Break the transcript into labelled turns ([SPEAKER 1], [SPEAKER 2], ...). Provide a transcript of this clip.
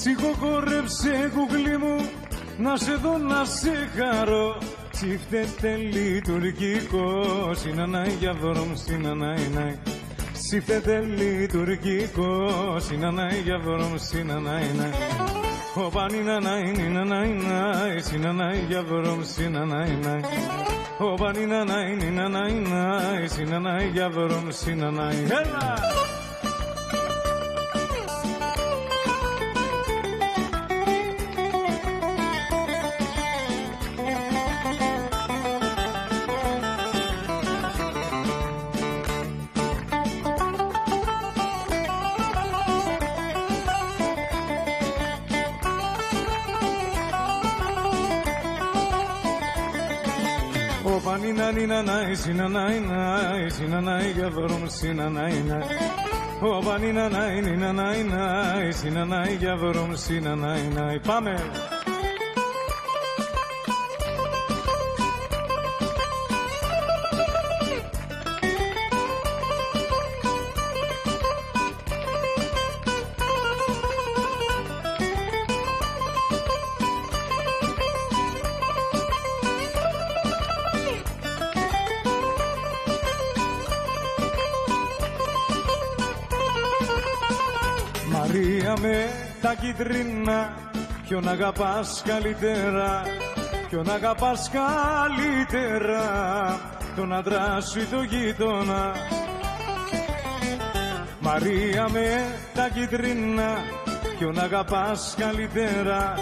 [SPEAKER 1] Σιγοκόρεψε κουκλί μου, να σε δω να σε χαρώ. Τσίφτεται λειτουργικό, συνανάι για δώρο μου, συνανάι. Τσίφτεται λειτουργικό, συνανάι για δώρο μου, συνανάι. Οπα νινανάι, νινανάι, συνανάι για δώρο μου, συνανάι. Οπα νινανάι, νινανάι, συνανάι για δώρο μου, συνανάι. Έλα! Οπα νινανάι, συνανάι, συνανάι για δώρο μου, συνανάι. Οπα νινανάι, συνανάι για δώρο μου, συνανάι. Πάμε! Μαρία με τα κίτρινα, ποιον αγαπάς καλύτερα, ποιον αγαπάς καλύτερα, τον άντρα σου ή το γείτονα. Μαρία με τα κίτρινα, ποιον αγαπάς καλύτερα,